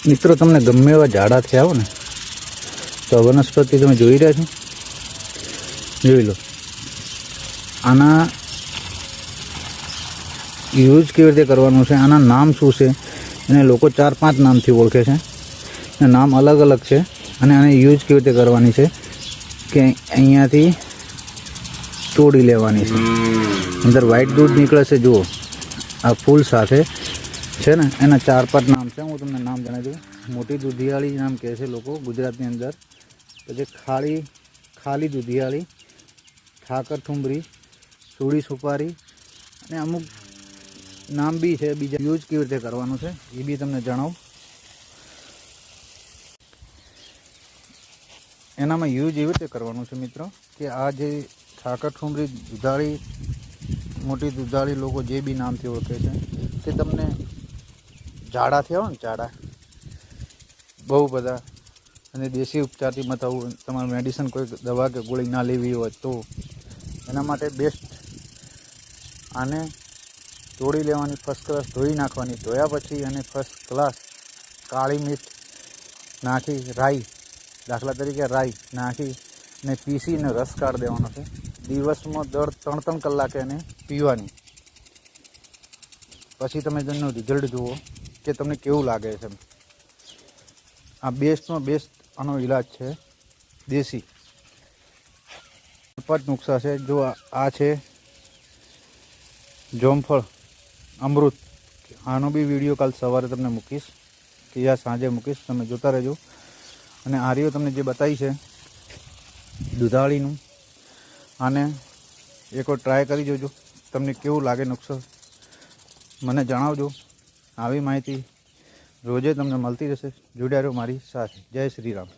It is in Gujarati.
મિત્રો તમને ગમે એવા ઝાડા થયા હોય ને તો વનસ્પતિ તમે જોઈ રહ્યા છો, જોઈ લો. આના યુઝ કેવી રીતે કરવાનું છે, આના નામ શું છે, એને લોકો 4-5 નામથી ઓળખે છે. એના નામ અલગ અલગ છે. અને આને યુઝ કેવી રીતે કરવાની છે કે અહીંયાથી તોડી લેવાની છે. અંદર વ્હાઈટ દૂધ નીકળે છે, જુઓ આ ફૂલ સાથે છે ને. એના 4-5 નામ છે, હું તમને નામ જણાવી દઉં. મોટી દૂધિયાળી નામ કહે છે લોકો ગુજરાતની અંદર. પછી ખાલી દૂધિયાળી, ઠાકર ઠુંબરી, સુડી સુપારી અને અમુક નામ બી છે બીજા. યુઝ કેવી રીતે કરવાનું છે એ બી તમને જણાવું. એનામાં યુઝ એવી રીતે કરવાનું છે મિત્રો કે આ જે ઠાકર ઠુંબરી, દૂધાળી, મોટી દૂધાળી લોકો જે બી નામથી ઓળખે છે, તે તમને ઝાડા થયા હોય ને, ઝાડા બહુ બધા, અને દેશી ઉપચારથી મથાવું, તમારે મેડિસિન કોઈ દવા કે ગોળી ના લેવી હોય તો એના માટે બેસ્ટ આને તોડી લેવાની, ફર્સ્ટ ક્લાસ ધોઈ નાખવાની. ધોયા પછી અને ફર્સ્ટ ક્લાસ કાળી મિર્ચ નાખી, રાઈ દાખલા તરીકે રાઈ નાખી અને પીસીને રસ કાઢી દેવાનો છે. દિવસમાં દર 3-3 કલાકે એને પીવાની. પછી તમે તેનું રિઝલ્ટ જુઓ કે તમને કેવું લાગે છે. આ બેસ્ટમાં બેસ્ટ આનો ઈલાજ છે, દેશી. 5 નુસ્ખા છે. જો આ છે જોમફળ અમૃત, આનો બી વિડીયો કાલ સવારે તમને મૂકીશ કે યા સાંજે મૂકીશ, તમે જોતા રહેજો. અને આર્યો તમને જે બતાવી છે દૂધાળીનું, આને એકવાર ટ્રાય કરી જોજો. તમને કેવું લાગે નુસ્ખો મને જણાવજો. આવી માહિતી રોજે તમને મળતી રહેશે. જોડ્યા રહો મારી સાથે. જય શ્રી રામ.